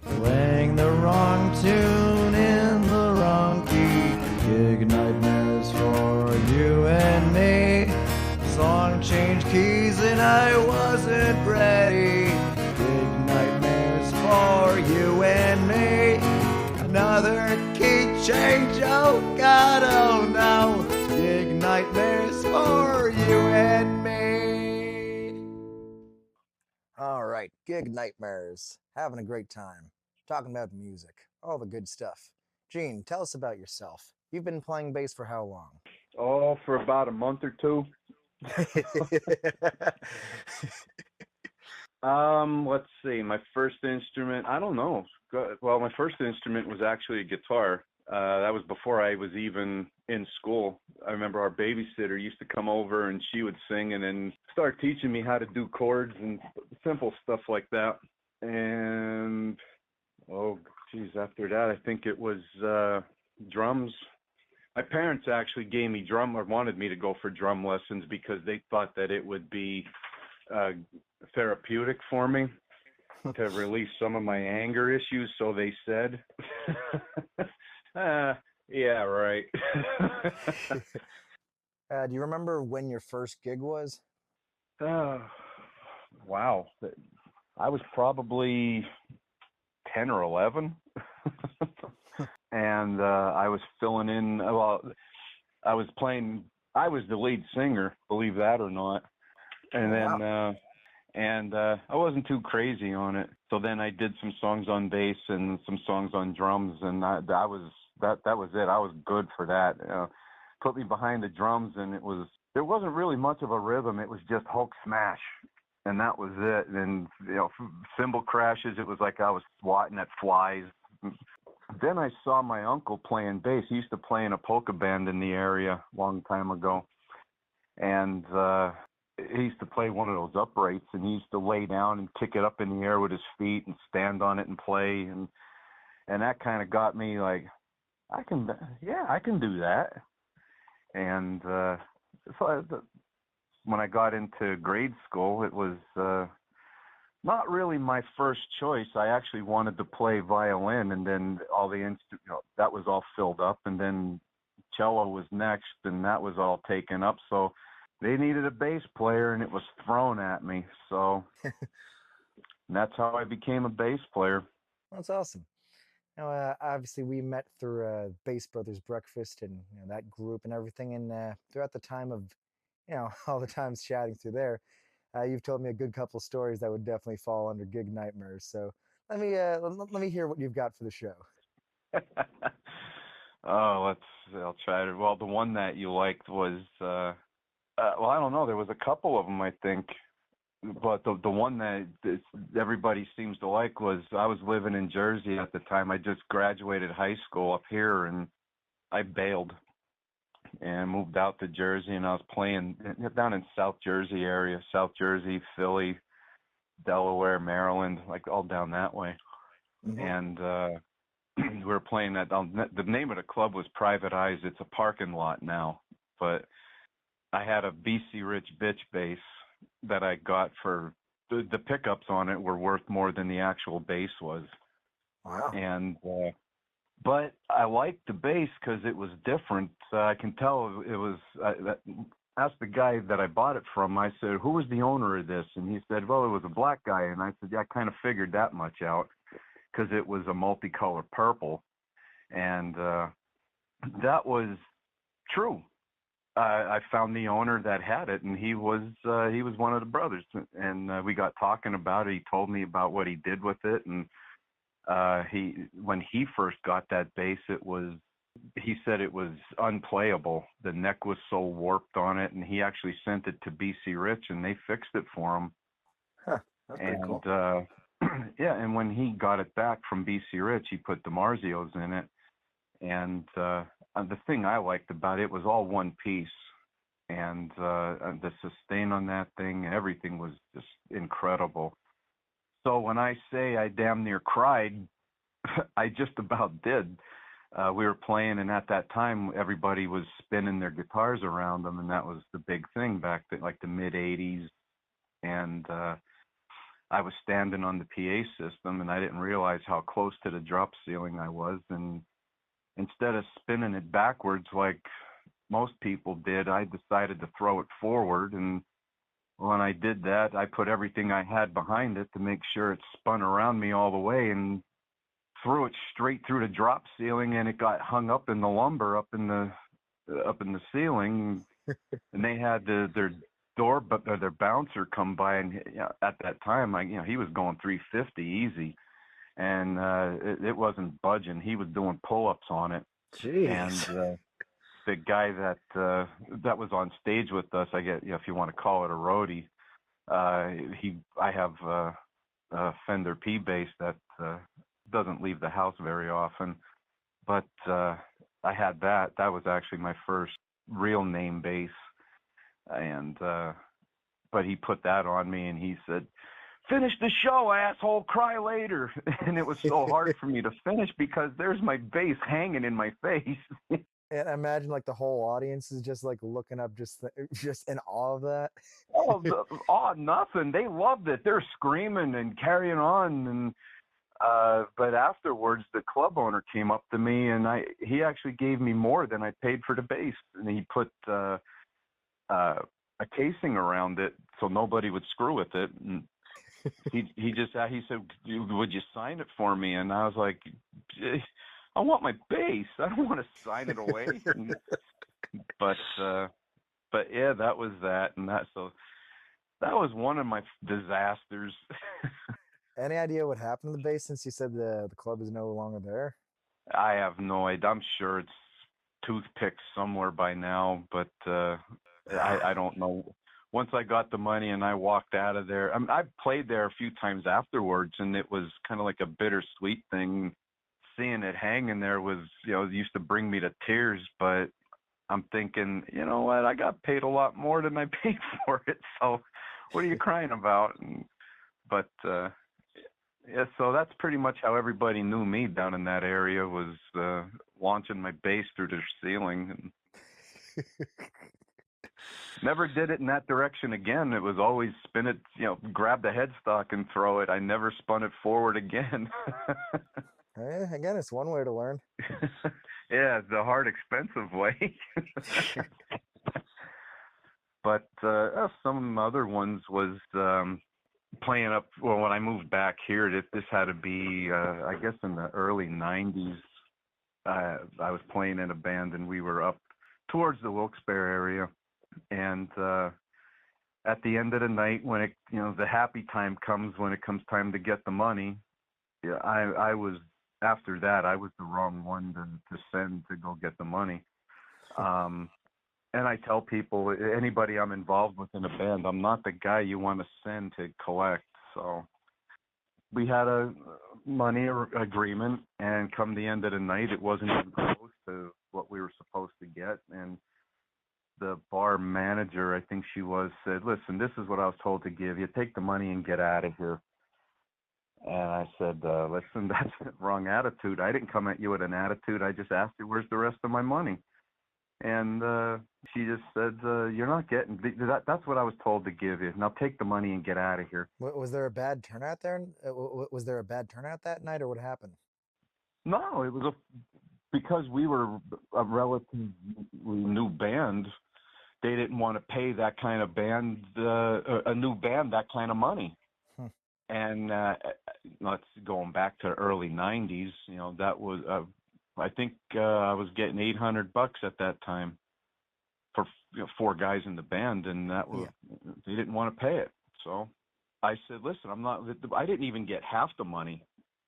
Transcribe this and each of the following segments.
Playing the wrong tune in the wrong key. Gig nightmares for you and me. Song changed keys and I wasn't ready. Gig nightmares for you and me. Another key change, oh God, oh no. Gig nightmares for you and me. All right, gig nightmares. Having a great time. Talking about music, all the good stuff. Gene, tell us about yourself. You've been playing bass for how long? Oh, for about a month or two. Let's see. My first instrument, I don't know. Well, my first instrument was actually a guitar. That was before I was even in school. I remember our babysitter used to come over and she would sing and then start teaching me how to do chords and simple stuff like that. And oh, geez, after that, I think it was drums. My parents actually gave me or wanted me to go for drum lessons because they thought that it would be therapeutic for me to release some of my anger issues, so they said. Yeah, right. Do you remember when your first gig was? Wow. I was probably 10 or 11. And I was filling in, well, I was the lead singer, believe that or not. And then, Wow. I wasn't too crazy on it. So then I did some songs on bass and some songs on drums, and that was it. I was good for that. Put me behind the drums, and there wasn't really much of a rhythm. It was just Hulk smash, and that was it. And cymbal crashes. It was like I was swatting at flies. Then I saw my uncle playing bass. He used to play in a polka band in the area a long time ago, and he used to play one of those uprights, and he used to lay down and kick it up in the air with his feet and stand on it and play, and that kind of got me like, I can do that. And when I got into grade school, it was not really my first choice. I actually wanted to play violin, and then that was all filled up, and then cello was next, and that was all taken up. So they needed a bass player, and it was thrown at me. So that's how I became a bass player. That's awesome. Now, obviously, we met through Bass Brothers Breakfast and that group and everything. And throughout the time of, all the times chatting through there, you've told me a good couple stories that would definitely fall under gig nightmares. So let me hear what you've got for the show. I'll try to. Well, the one that you liked was, well, I don't know. There was a couple of them, I think. But the one that everybody seems to like was, I was living in Jersey at the time. I just graduated high school up here, and I bailed and moved out to Jersey, and I was playing down in South Jersey area, South Jersey, Philly, Delaware, Maryland, like all down that way. Mm-hmm. And we were playing that. The name of the club was Private Eyes. It's a parking lot now, but I had a BC Rich Bitch bass that I got for the pickups on it were worth more than the actual bass was. Wow. And but I liked the bass because it was different. I can tell it was. Asked the guy that I bought it from. I said, "Who was the owner of this?" And he said, "Well, it was a black guy." And I said, "Yeah, I kind of figured that much out because it was a multicolored purple," and that was true. I found the owner that had it, and he was one of the brothers, and we got talking about it. He told me about what he did with it, and when he first got that bass, he said it was unplayable. The neck was so warped on it, and he actually sent it to BC Rich, and they fixed it for him. Huh, that's pretty cool. Yeah, and when he got it back from BC Rich, he put DiMarzios in it, and the thing I liked about it was all one piece, and the sustain on that thing, everything was just incredible. So when I say I damn near cried, I just about did. We were playing, and at that time, everybody was spinning their guitars around them, and that was the big thing back then, like the mid-'80s. And I was standing on the PA system, and I didn't realize how close to the drop ceiling I was. And instead of spinning it backwards like most people did, I decided to throw it forward. And when I did that, I put everything I had behind it to make sure it spun around me all the way, and threw it straight through the drop ceiling, and it got hung up in the lumber up in the ceiling. And they had their their bouncer come by, and at that time, he was going 350 easy, and it wasn't budging. He was doing pull-ups on it. Jeez. And the guy that was on stage with us, I get, if you want to call it a roadie, I have a Fender P bass that doesn't leave the house very often, but I had that. That was actually my first real name bass, and but he put that on me, and he said, "Finish the show, asshole, cry later." And it was so hard for me to finish because there's my bass hanging in my face. And I imagine like the whole audience is just like looking up, just in awe of that. Nothing. They loved it. They're screaming and carrying on. And but afterwards, the club owner came up to me, and he actually gave me more than I paid for the bass, and he put a casing around it so nobody would screw with it. And he said, "Would you sign it for me?" And I was like, "I want my bass. I don't want to sign it away." But yeah, that was that, and so that was one of my disasters. Any idea what happened to the bass, since you said the club is no longer there? I have no idea. I'm sure it's toothpicked somewhere by now, but I don't know. Once I got the money and I walked out of there, I played there a few times afterwards, and it was kind of like a bittersweet thing. Seeing it hanging there was, it used to bring me to tears, but I'm thinking, you know what, I got paid a lot more than I paid for it, so what are you crying about? But yeah, so that's pretty much how everybody knew me down in that area, was launching my bass through the ceiling. And never did it in that direction again. It was always spin it, grab the headstock and throw it. I never spun it forward again. Again, it's one way to learn. Yeah, the hard, expensive way. But some other ones was playing up. Well, when I moved back here, this had to be, I guess, in the early '90s. I was playing in a band, and we were up towards the Wilkes-Barre area. And at the end of the night, when it, the happy time comes, when it comes time to get the money, yeah, I was. After that, I was the wrong one to send to go get the money. And I tell people, anybody I'm involved with in a band, I'm not the guy you want to send to collect. So we had a money agreement, and come the end of the night, it wasn't even close to what we were supposed to get. And the bar manager, I think she was, said, "Listen, this is what I was told to give you. Take the money and get out of here." And I said, "Listen, that's the wrong attitude. I didn't come at you with an attitude. I just asked you, where's the rest of my money?" And she just said, "You're not getting that. That's what I was told to give you. Now take the money and get out of here." Was there a bad turnout there? Was there a bad turnout that night, or what happened? No, it was because we were a relatively new band. They didn't want to pay that kind of band, a new band, that kind of money. And let's going back to early '90s. That was I think I was getting $800 at that time for 4 guys in the band, and that was they didn't want to pay it. So I said, "Listen, I didn't even get half the money.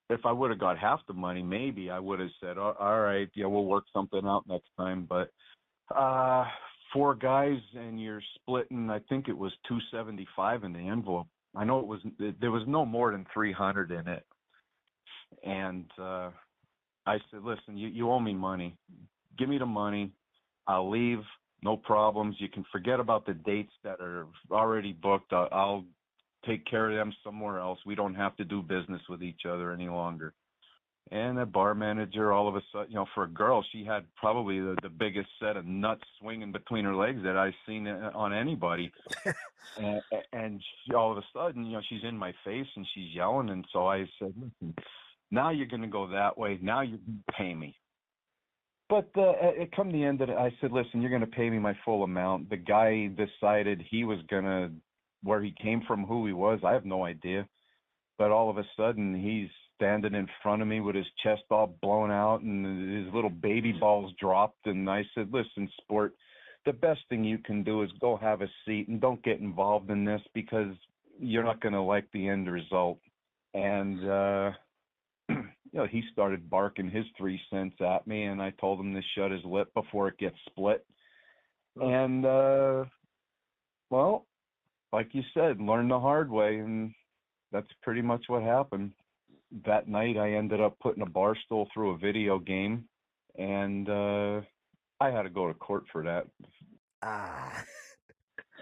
If I would have got half the money, maybe I would have said, all right, we'll work something out next time. But 4 guys, and you're splitting, I think it was $275 in the envelope. I know there was no more than 300 in it." And I said, "Listen, you owe me money. Give me the money. I'll leave. No problems. You can forget about the dates that are already booked. I'll take care of them somewhere else. We don't have to do business with each other any longer." And a bar manager, all of a sudden, for a girl, she had probably the biggest set of nuts swinging between her legs that I've seen on anybody. And all of a sudden, she's in my face and she's yelling. And so I said, listen, now you're going to go that way. Now you pay me. But it come the end of it, I said, listen, you're going to pay me my full amount. The guy decided he was going to, where he came from, who he was, I have no idea. But all of a sudden, he's standing in front of me with his chest all blown out and his little baby balls dropped. And I said, listen, sport, the best thing you can do is go have a seat and don't get involved in this because you're not going to like the end result. And, he started barking his 3 cents at me, and I told him to shut his lip before it gets split. And, well, like you said, learn the hard way, and that's pretty much what happened. That night, I ended up putting a bar stool through a video game, and I had to go to court for that. Ah.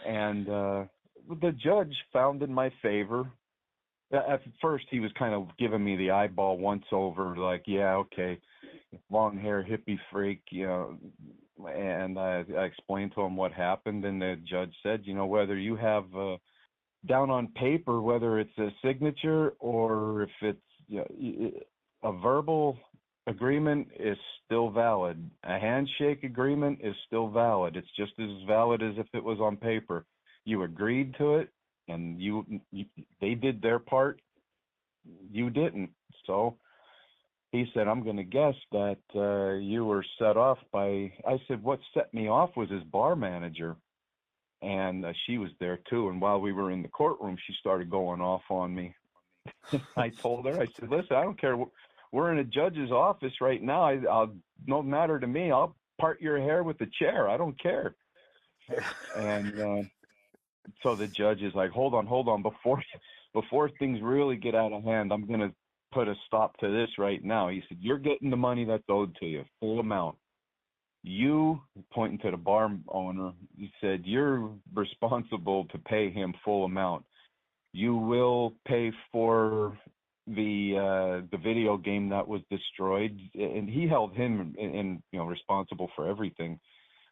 And the judge found in my favor. At first, he was kind of giving me the eyeball once over, like, yeah, okay, long hair, hippie freak, and I explained to him what happened, and the judge said, whether you have down on paper, whether it's a signature or if it's a verbal agreement is still valid. A handshake agreement is still valid. It's just as valid as if it was on paper. You agreed to it, and they did their part. You didn't. So he said, I'm going to guess that you were set off by, I said, what set me off was his bar manager. And she was there too. And while we were in the courtroom, she started going off on me. I told her, I said, listen, I don't care. We're in a judge's office right now. I'll no matter to me. I'll part your hair with a chair. I don't care. And so the judge is like, hold on. Before things really get out of hand, I'm going to put a stop to this right now. He said, you're getting the money that's owed to you, full amount. You, pointing to the bar owner, he said, you're responsible to pay him full amount. You will pay for the video game that was destroyed, and he held him in responsible for everything.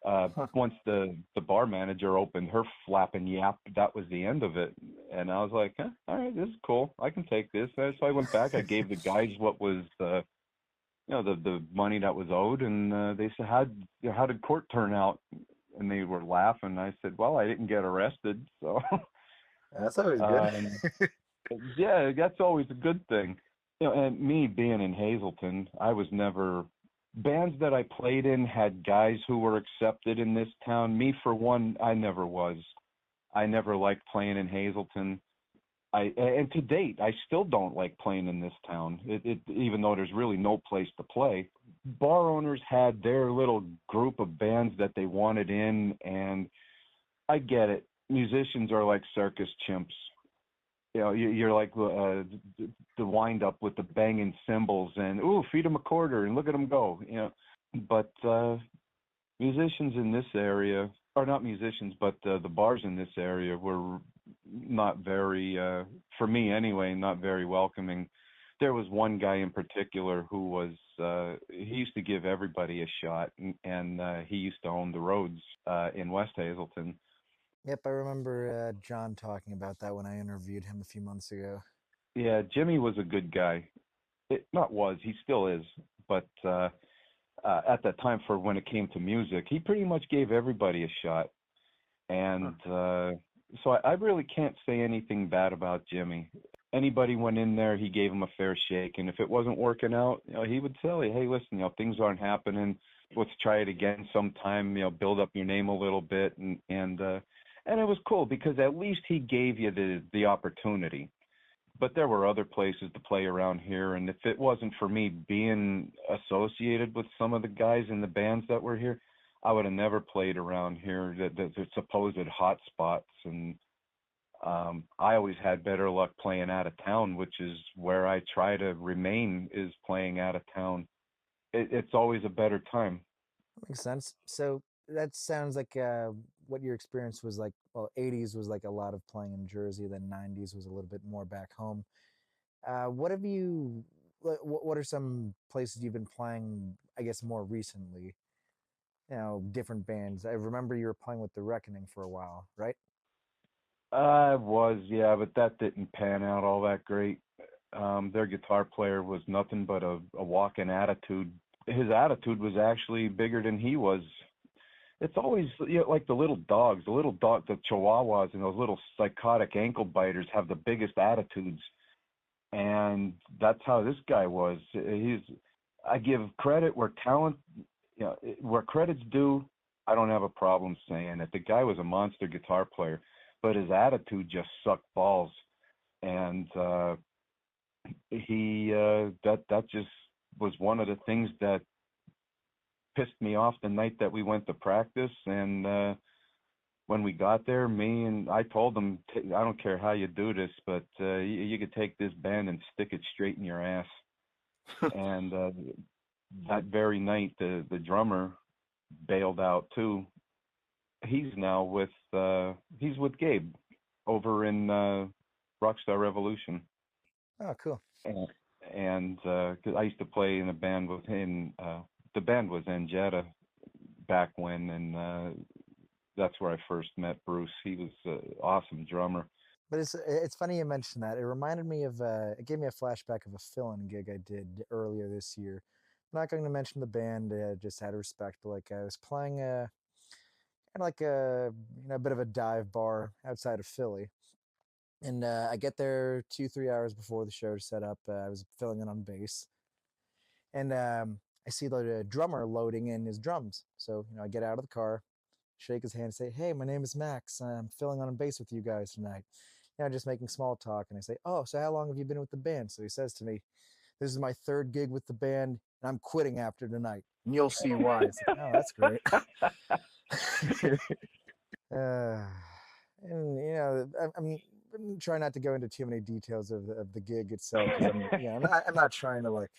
Once the bar manager opened her flapping yap, that was the end of it. And I was like, all right, this is cool. I can take this. So I went back. I gave the guys what was the money that was owed, and they said, how did court turn out? And they were laughing. I said, well, I didn't get arrested, so That's always good. yeah, that's always a good thing. And me being in Hazleton, I was never. Bands that I played in had guys who were accepted in this town. Me, for one, I never was. I never liked playing in Hazleton. And to date, I still don't like playing in this town, even though there's really no place to play. Bar owners had their little group of bands that they wanted in, and I get it. Musicians are like circus chimps. You're like the wind-up with the banging cymbals and, ooh, feed them a quarter and look at them go. But musicians in this area, or not musicians, but the bars in this area were not very, for me anyway, not very welcoming. There was one guy in particular who was, he used to give everybody a shot, and he used to own the roads in West Hazleton. Yep, I remember John talking about that when I interviewed him a few months ago. Yeah, Jimmy was a good guy. He still is. But at that time, for when it came to music, he pretty much gave everybody a shot. And so I really can't say anything bad about Jimmy. Anybody went in there, he gave him a fair shake. And if it wasn't working out, he would tell you, hey, listen, things aren't happening. Let's try it again sometime, build up your name a little bit. And it was cool because at least he gave you the opportunity. But there were other places to play around here, and if it wasn't for me being associated with some of the guys in the bands that were here, I would have never played around here, the supposed hot spots. And I always had better luck playing out of town, which is where I try to remain, is playing out of town. It's always a better time. Makes sense. So that sounds like what your experience was like. Well, 80s was like a lot of playing in Jersey, then 90s was a little bit more back home. What have you what are some places you've been playing, I guess, more recently? Different bands. I remember you were playing with The Reckoning for a while, right? I was, yeah, but that didn't pan out all that great. Their guitar player was nothing but a walking attitude. His attitude was actually bigger than he was. It's always, like the little dog, the Chihuahuas and those little psychotic ankle biters have the biggest attitudes, and that's how this guy was. I give credit where talent, where credit's due. I don't have a problem saying it. The guy was a monster guitar player, but his attitude just sucked balls, and that just was one of the things that pissed me off the night that we went to practice. And when we got there, I told them, I don't care how you do this, but you could take this band and stick it straight in your ass. And that very night, the drummer bailed out too. He's now he's with Gabe over in Rockstar Revolution. Oh, cool. And 'cause I used to play in a band with him. The band was Angetta back when, and that's where I first met Bruce. He was an awesome drummer. But it's funny you mentioned that. It reminded me of it gave me a flashback of a fill-in gig I did earlier this year. I'm not going to mention the band, just out of respect, but like I was playing kind of like a bit of a dive bar outside of Philly, and I get there 2-3 hours before the show to set up. I was filling in on bass, and I see the drummer loading in his drums. So I get out of the car, shake his hand, and say, "Hey, my name is Max. I'm filling on bass with you guys tonight." Just making small talk, and I say, "Oh, so how long have you been with the band?" So he says to me, "This is my third gig with the band, and I'm quitting after tonight, and you'll see why." It's like, "Oh, that's great." uh, and I'm trying not to go into too many details of the gig itself, because I'm not trying to like.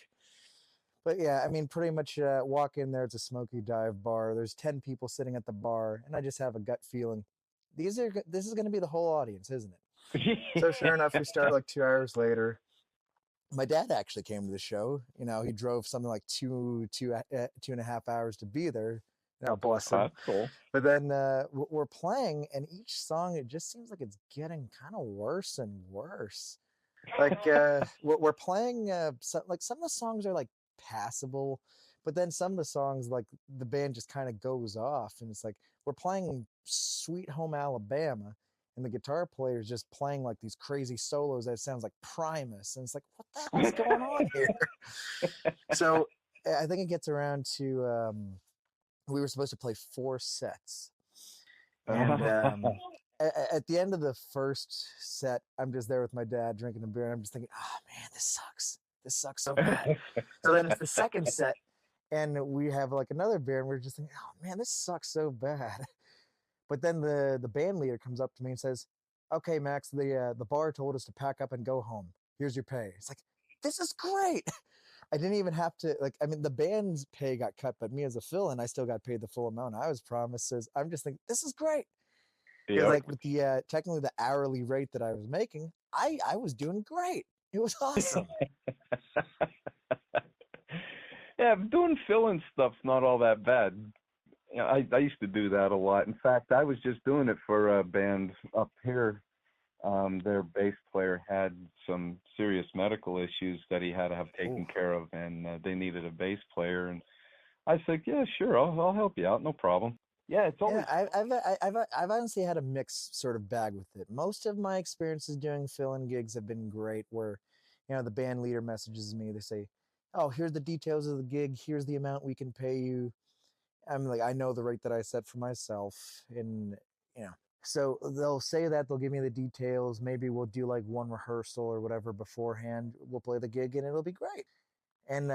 But yeah, I mean, pretty much walk in there. It's a smoky dive bar. There's 10 people sitting at the bar, and I just have a gut feeling. This is going to be the whole audience, isn't it? So sure enough, we start like 2 hours later. My dad actually came to the show. He drove something like 2.5 hours to be there. Bless him. That's cool. But then we're playing, and each song, it just seems like it's getting kind of worse and worse. Like we're playing, some of the songs are like passable, but then some of the songs, like the band just kind of goes off, and it's like we're playing Sweet Home Alabama, and the guitar player is just playing like these crazy solos that sounds like Primus, and it's like, what the hell is going on here? So I think it gets around to we were supposed to play 4 sets, and at the end of the first set, I'm just there with my dad drinking a beer, and I'm just thinking, oh man, this sucks so bad. So then it's the second set, and we have like another beer, and we're just thinking, oh man, this sucks so bad. But then the band leader comes up to me and says, "Okay, Max, the bar told us to pack up and go home. Here's your pay." It's like, this is great. I didn't even have to, like, I mean, the band's pay got cut, but me as a fill-in, I still got paid the full amount I was promised. So I'm just thinking, this is great. Because like with the technically the hourly rate that I was making, I was doing great. It was awesome. Yeah, doing fill-in stuff's not all that bad. I used to do that a lot. In fact, I was just doing it for a band up here. Their bass player had some serious medical issues that he had to have taken care of, and they needed a bass player. And I said, "Yeah, sure, I'll help you out, no problem." Yeah, it's always. Yeah, I've honestly had a mixed sort of bag with it. Most of my experiences doing fill-in gigs have been great, where the band leader messages me. They say, "Oh, here's the details of the gig. Here's the amount we can pay you." I'm like, I know the rate that I set for myself, and so they'll say that they'll give me the details. Maybe we'll do like one rehearsal or whatever beforehand. We'll play the gig, and it'll be great. And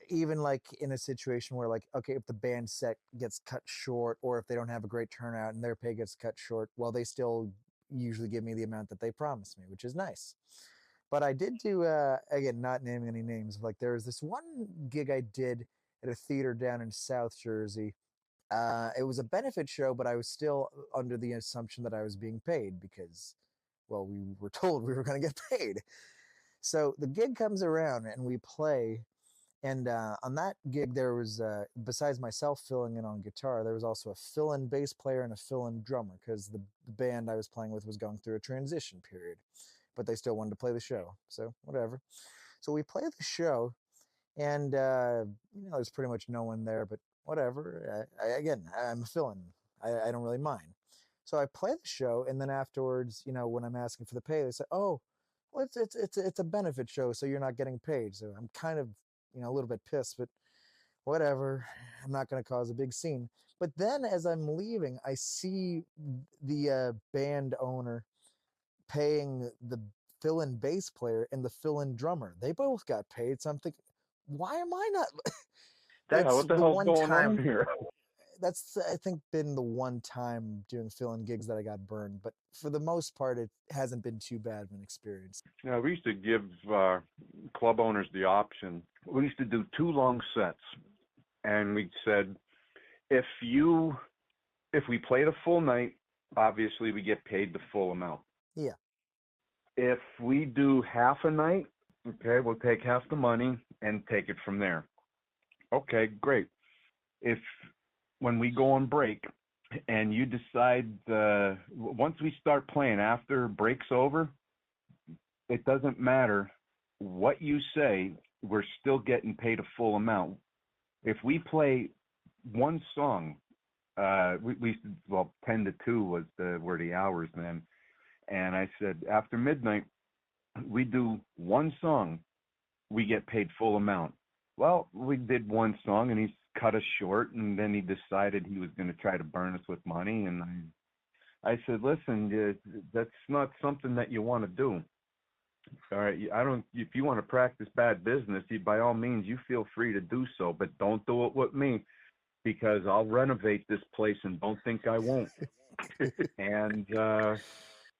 even like in a situation where, like, okay, if the band set gets cut short, or if they don't have a great turnout and their pay gets cut short, well, they still usually give me the amount that they promised me, which is nice. But I did do, again, not naming any names, like there was this one gig I did at a theater down in South Jersey. It was a benefit show, but I was still under the assumption that I was being paid because, well, we were told we were going to get paid. So the gig comes around and we play. And on that gig, there was, besides myself filling in on guitar, there was also a fill in bass player and a fill in drummer because the band I was playing with was going through a transition period, but they still wanted to play the show. So, whatever. So, we play the show, and, there's pretty much no one there, but whatever. Again, I'm a fill in. I don't really mind. So, I play the show, and then afterwards, when I'm asking for the pay, they say, oh, well, it's a benefit show, so you're not getting paid. So I'm kind of a little bit pissed, but whatever. I'm not going to cause a big scene. But then as I'm leaving, I see the band owner paying the fill-in bass player and the fill-in drummer. They both got paid. So I'm thinking, why am I not? Yeah, That's what the the hell's one going on time. here? That's, I think, been the one time doing fill-in gigs that I got burned. But for the most part, it hasn't been too bad of an experience. Yeah, we used to give club owners the option. We used to do 2 long sets, and we said, if we play the full night, obviously we get paid the full amount. Yeah. If we do half a night, okay, we'll take half the money and take it from there. Okay, great. If when we go on break and you decide, once we start playing, after break's over, it doesn't matter what you say, we're still getting paid a full amount. If we play one song, we 10 to 2 were the hours then. And I said, after midnight, we do one song, we get paid full amount. Well, we did one song and he cut us short, and then he decided he was going to try to burn us with money. And I said, listen, that's not something that you want to do. All right, if you want to practice bad business, by all means, you feel free to do so, but don't do it with me, because I'll renovate this place and don't think I won't. And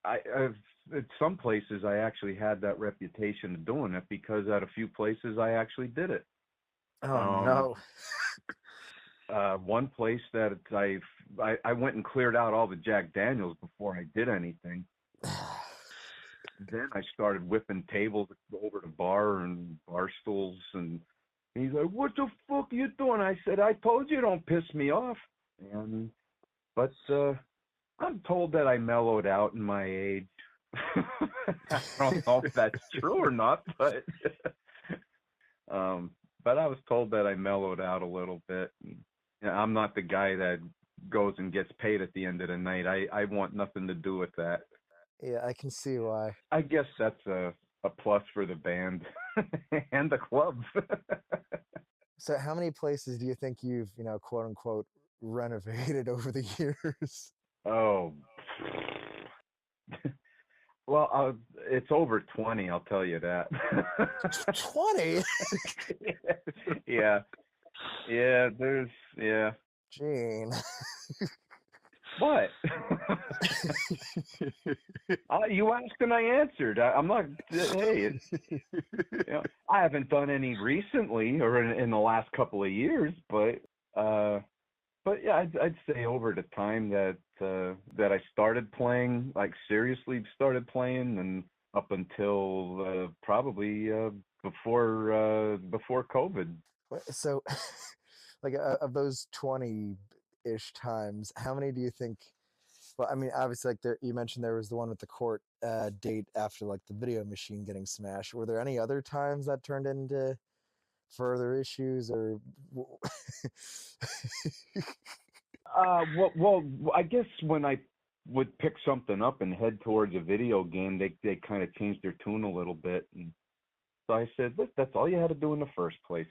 I've at some places I actually had that reputation of doing it, because at a few places I actually did it. Oh no. One place that I went and cleared out all the Jack Daniels before I did anything. Then I started whipping tables over the bar and bar stools, and he's like, what the fuck are you doing? I said, I told you don't piss me off. But I'm told that I mellowed out in my age. I don't know if that's true or not, but I was told that I mellowed out a little bit. I'm not the guy that goes and gets paid at the end of the night. I want nothing to do with that. Yeah, I can see why. I guess that's a plus for the band and the club. So how many places do you think you've, quote unquote, renovated over the years? Oh, well, it's over 20, I'll tell you that. 20? Yeah. Yeah. Gene. What? You asked and I answered. I'm not. Hey, I haven't done any recently or in the last couple of years, but yeah, I'd say over the time that I started playing, like seriously started playing, and up until probably before COVID. So, like, of those 20-ish times, how many do you think? Well, I mean, obviously, like you mentioned, there was the one with the court date after like the video machine getting smashed. Were there any other times that turned into further issues, or? Well, I guess when I would pick something up and head towards a video game, they kind of changed their tune a little bit. And so I said, look, that's all you had to do in the first place.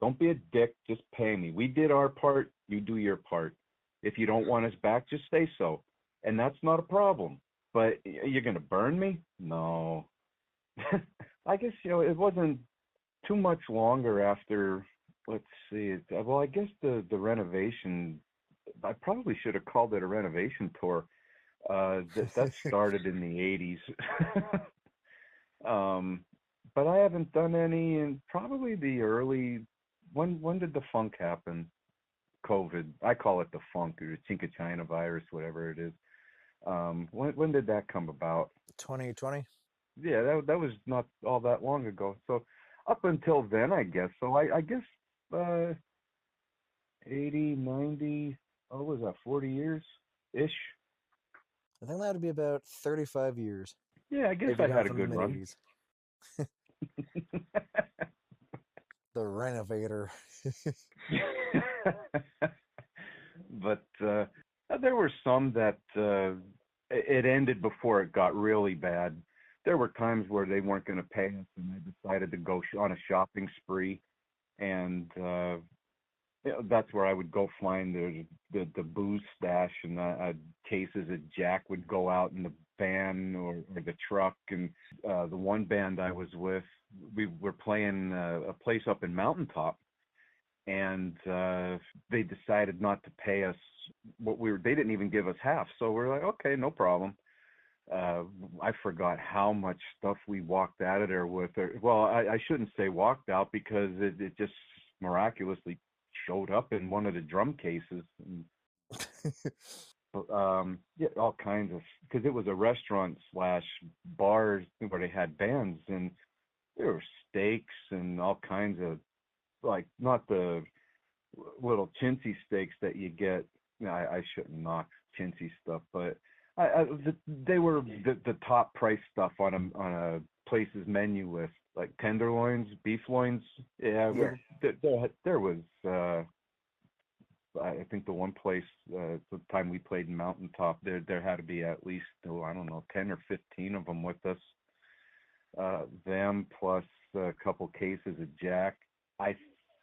Don't be a dick. Just pay me. We did our part. You do your part. If you don't want us back, just say so. And that's not a problem. But you're going to burn me? No. I guess, it wasn't too much longer after, let's see. Well, I guess the renovation, I probably should have called it a renovation tour. That started in the 80s. But I haven't done any in probably the early, when did the funk happen? COVID. I call it the funk, or the Chinka China virus, whatever it is. When did that come about? 2020. yeah, that was not all that long ago. So up until then, I guess. So I guess 80, 90, what was that, 40 years ish? I think that would be about 35 years Yeah, I guess if I you're going had a from the good mid run. 80s. The Renovator. But there were some that it ended before it got really bad. There were times where they weren't going to pay us, and I decided to go on a shopping spree, and that's where I would go find the booze stash, and cases of Jack would go out in the van or the truck. And the one band I was with, we were playing a place up in Mountaintop, and they decided not to pay us what we were. They didn't even give us half, so we're like, okay, no problem. I forgot how much stuff we walked out of there with. Well, I shouldn't say walked out, because it just miraculously showed up in one of the drum cases. And, yeah, all kinds of, because it was a restaurant slash bar where they had bands, and there were steaks and all kinds of, like, not the little chintzy steaks that you get. I shouldn't knock chintzy stuff, but they were the top price stuff on a place's menu list, like tenderloins, beef loins. Yeah, Yeah. there was. I think the one place, the time we played in Mountaintop, there had to be at least, oh, I don't know, 10 or 15 of them with us. Them plus a couple cases of Jack. I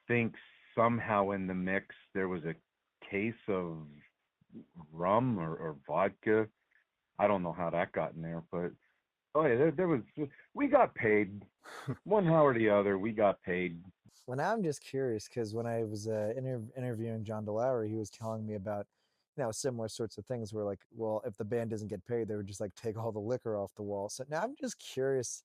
think somehow in the mix there was a case of rum or vodka. I don't know how that got in there, but oh yeah, there was. We got paid, one how or the other. We got paid. Well, now I'm just curious because when I was interviewing John DeLauer, he was telling me about, similar sorts of things where, like, well, if the band doesn't get paid, they would just like take all the liquor off the wall. So now I'm just curious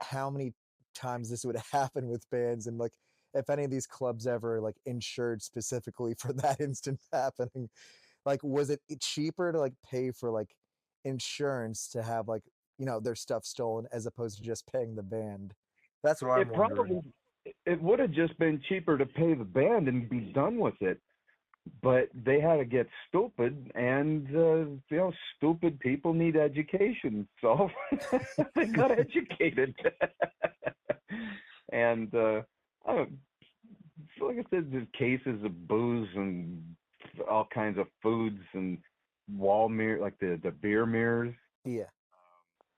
how many times this would happen with bands, and like if any of these clubs ever like insured specifically for that instance happening. Like, was it cheaper to like pay for like insurance to have like, their stuff stolen as opposed to just paying the band? That's what I'm It wondering. probably it would have just been cheaper to pay the band and be done with it, but they had to get stupid, and stupid people need education, so they got educated. And I don't, so like I said, there's cases of booze and all kinds of foods and wall mirror, like the beer mirrors, Yeah.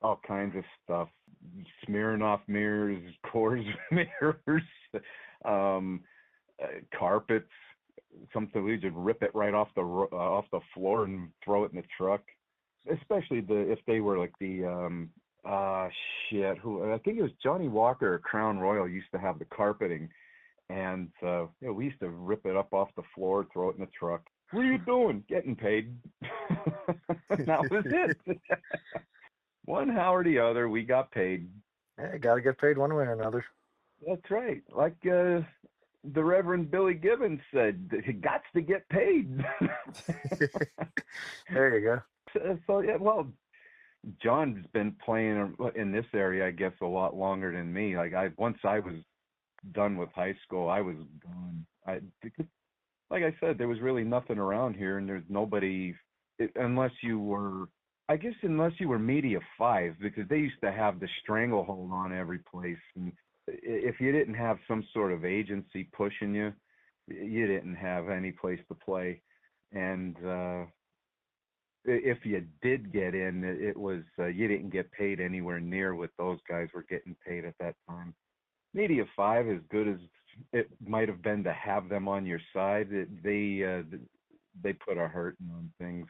all kinds of stuff, Smirnoff mirrors, Coors mirrors, um, carpets. Something we just rip it right off the floor and throw it in the truck. Especially if they were like the shit, who I think it was Johnny Walker or Crown Royal used to have the carpeting, and we used to rip it up off the floor, throw it in the truck. What are you doing? Getting paid. That was it. One how or the other, we got paid. Yeah, gotta get paid one way or another. That's right. Like the Reverend Billy Gibbons said, he got to get paid. There you go. So yeah, well, John's been playing in this area, I guess, a lot longer than me. Like once I was done with high school, I was gone. Because, like I said, there was really nothing around here, and there's nobody unless you were. I guess unless you were Media 5, because they used to have the stranglehold on every place. And if you didn't have some sort of agency pushing you, you didn't have any place to play. And if you did get in, it was you didn't get paid anywhere near what those guys were getting paid at that time. Media 5, as good as it might have been to have them on your side, they put a hurting on things.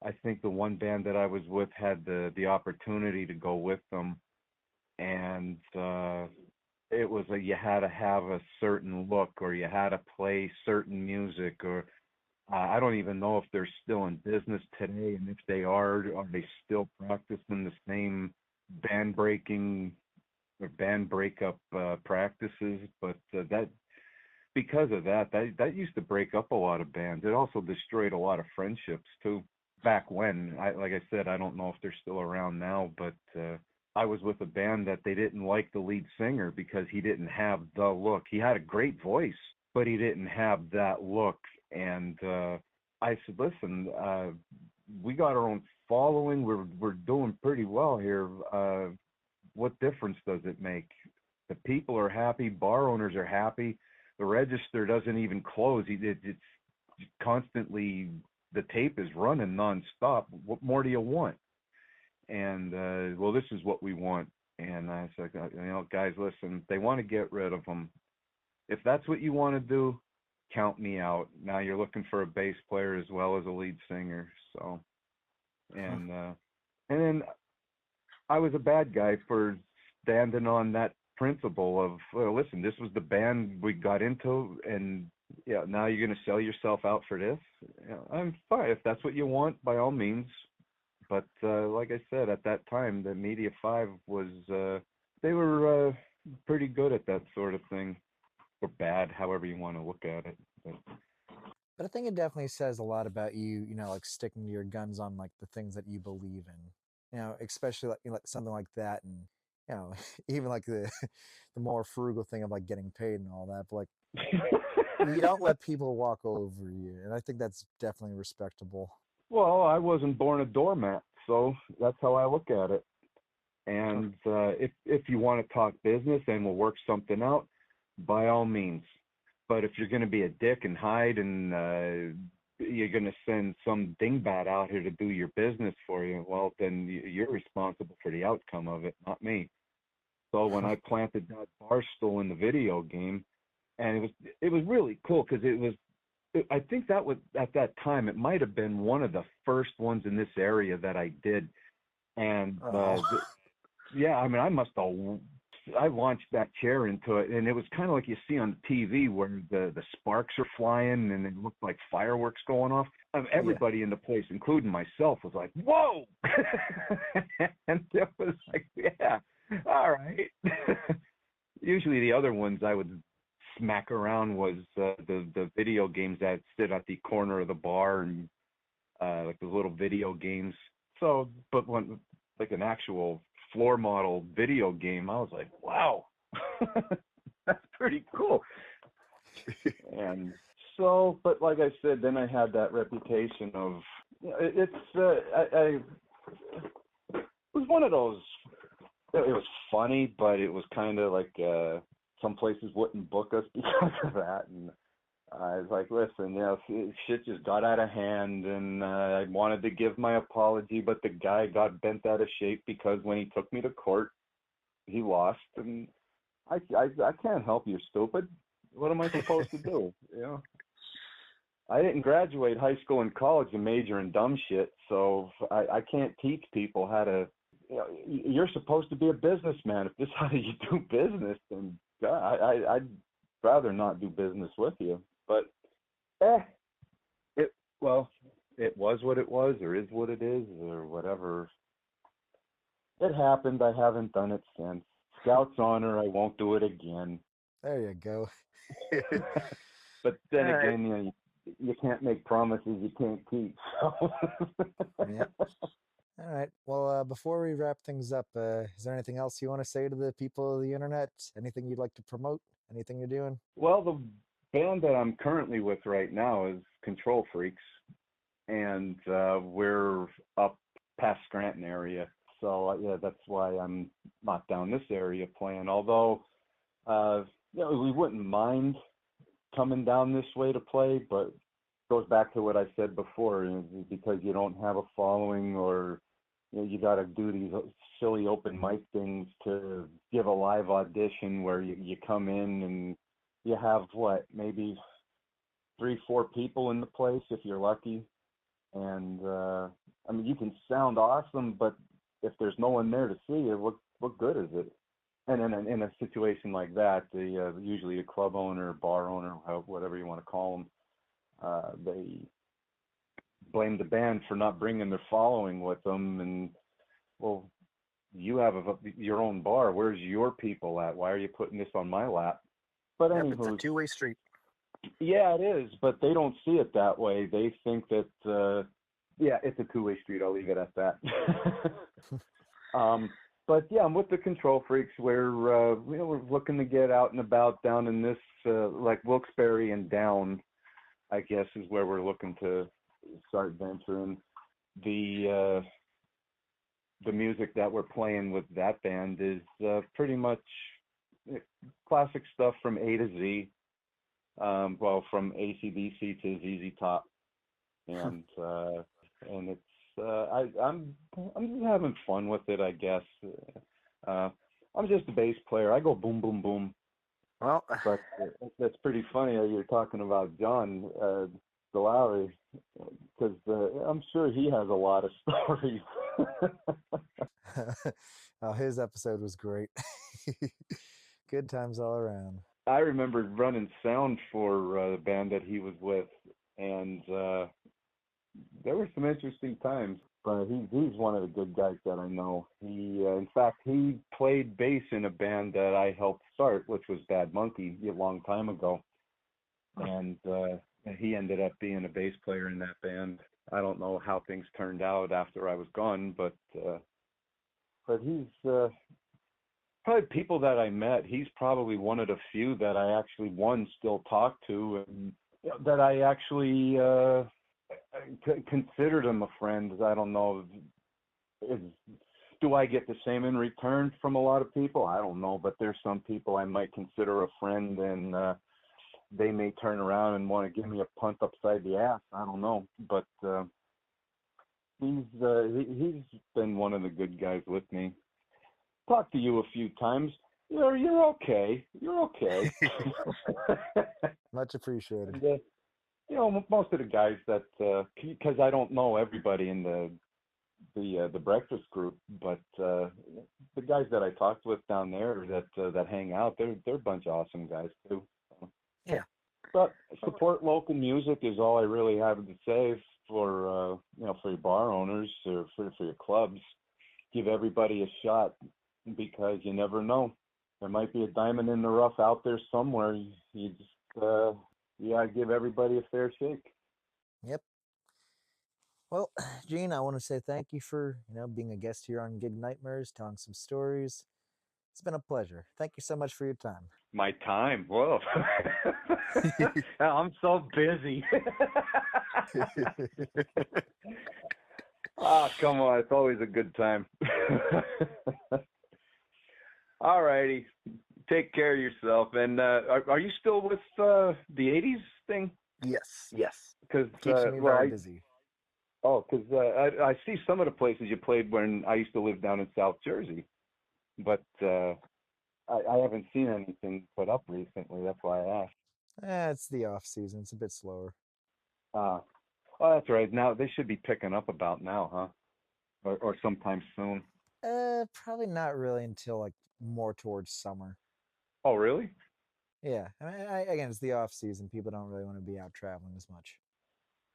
I think the one band that I was with had the opportunity to go with them, and it was you had to have a certain look, or you had to play certain music, or I don't even know if they're still in business today, and if they are they still practicing the same band breaking or band breakup practices? But that because of that used to break up a lot of bands. It also destroyed a lot of friendships too. Back when, like I said, I don't know if they're still around now, but I was with a band that they didn't like the lead singer because he didn't have the look. He had a great voice, but he didn't have that look. And I said, listen, we got our own following. We're doing pretty well here. What difference does it make? The people are happy. Bar owners are happy. The register doesn't even close. It's constantly, the tape is running nonstop. What more do you want? And well, this is what we want. And I said, guys, listen, they want to get rid of them. If that's what you want to do, count me out. Now you're looking for a bass player as well as a lead singer. So, and then I was a bad guy for standing on that principle of, well, listen, this was the band we got into, and yeah, now you're going to sell yourself out for this. I'm fine if that's what you want, by all means. But like I said, at that time, the Media 5 was, they were pretty good at that sort of thing, or bad, however you want to look at it. But I think it definitely says a lot about you, like sticking to your guns on like the things that you believe in, especially like something like that. And, even like the more frugal thing of like getting paid and all that, but like you don't let people walk over you. And I think that's definitely respectable. Well, I wasn't born a doormat, so that's how I look at it. And if you want to talk business and we'll work something out, by all means. But if you're going to be a dick and hide and you're going to send some dingbat out here to do your business for you, well, then you're responsible for the outcome of it, not me. So when I planted that bar stool in the video game, and it was really cool because I think that was, at that time, it might have been one of the first ones in this area that I did. And yeah, I mean, I launched that chair into it, and it was kind of like you see on TV where the sparks are flying and it looked like fireworks going off. Everybody in the place, including myself, was like, whoa! And it was like, yeah, all right. Usually the other ones I would smack around was the video games that sit at the corner of the bar, and like the little video games. So, but when like an actual floor model video game, I was like, wow, that's pretty cool. And so, but like I said, then I had that reputation of, it was one of those, it was funny, but it was kind of like some places wouldn't book us because of that. And I was like, listen, shit just got out of hand, and I wanted to give my apology, but the guy got bent out of shape because when he took me to court, he lost, and I can't help you, stupid. What am I supposed to do? I didn't graduate high school and college and major in dumb shit, so I can't teach people how to. You're supposed to be a businessman. If this is how you do business, then I'd rather not do business with you. But it was what it was, or is what it is, or whatever. It happened. I haven't done it since. Scout's honor. I won't do it again. There you go. But then again, you can't make promises you can't keep. So. Yeah. All right. Well, before we wrap things up, is there anything else you want to say to the people of the internet? Anything you'd like to promote? Anything you're doing? Well, the band that I'm currently with right now is Control Freaks, and we're up past Scranton area. So yeah, that's why I'm not down this area playing. Although, we wouldn't mind coming down this way to play, but it goes back to what I said before, because you don't have a following, or you got to do these silly open mic things to give a live audition where you come in and you have maybe 3-4 people in the place if you're lucky. And I mean, you can sound awesome, but if there's no one there to see you, what good is it? And in a situation like that, usually a club owner, bar owner, whatever you want to call them, they blame the band for not bringing their following with them. And, well, you have your own bar. Where's your people at? Why are you putting this on my lap? But anywho, it's a two-way street. Yeah, it is, but they don't see it that way. They think that, it's a two-way street. I'll leave it at that. But yeah, I'm with the Control Freaks. We're looking to get out and about down in this like Wilkes-Barre and down, I guess, is where we're looking to start venturing. The music that we're playing with that band is pretty much classic stuff from A to Z. Well, from AC/DC to ZZ Top, and it's I'm having fun with it, I guess. I'm just a bass player. I go boom, boom, boom. Well, But that's pretty funny. You're talking about John DeLowry, because I'm sure he has a lot of stories. oh, his episode was great. Good times all around. I remember running sound for the band that he was with, and there were some interesting times. But he's one of the good guys that I know. In fact, he played bass in a band that I helped start, which was Bad Monkey, a long time ago. And he ended up being a bass player in that band. I don't know how things turned out after I was gone, but he's probably people that I met. He's probably one of the few that I actually still talk to, and that I actually considered him a friend. I don't know. Do I get the same in return from a lot of people? I don't know, but there's some people I might consider a friend, and they may turn around and want to give me a punt upside the ass. I don't know, but he's been one of the good guys with me. Talked to you a few times. You're okay. You're okay. Much appreciated. And, most of the guys that, because I don't know everybody in the breakfast group, but the guys that I talked with down there that hang out, they're a bunch of awesome guys too. Yeah. But support local music is all I really have to say for your bar owners or for your clubs. Give everybody a shot, because you never know. There might be a diamond in the rough out there somewhere. You just give everybody a fair shake. Yep. Well, Gene, I want to say thank you for being a guest here on Gig Nightmares, telling some stories. It's been a pleasure. Thank you so much for your time. My time? Whoa. I'm so busy. Come on. It's always a good time. All righty. Take care of yourself. And are you still with the 80s thing? Yes. Because Keeps me very busy. Oh, because I see some of the places you played when I used to live down in South Jersey. But I haven't seen anything put up recently. That's why I asked. It's the off season. It's a bit slower. Oh, that's right. Now they should be picking up about now, huh? Or sometime soon. Probably not really until like more towards summer. Oh, really? Yeah. I mean, again, it's the off season. People don't really want to be out traveling as much.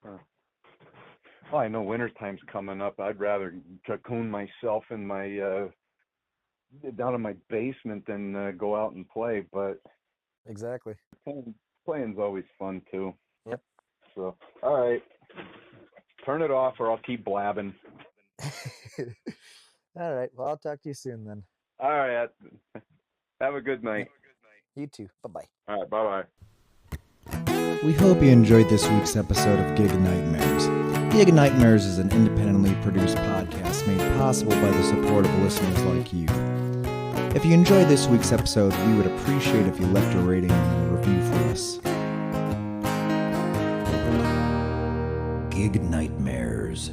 Well, I know wintertime's coming up. I'd rather cocoon myself in my down in my basement than go out and play. But exactly. Playing's always fun too. Yep. So, all right, turn it off, or I'll keep blabbing. All right. Well, I'll talk to you soon then. All right. Have a good night. You too. Bye-bye. All right. Bye-bye. We hope you enjoyed this week's episode of Gig Nightmares. Gig Nightmares is an independently produced podcast made possible by the support of listeners like you. If you enjoyed this week's episode, we would appreciate if you left a rating and a review for us. Gig Nightmares.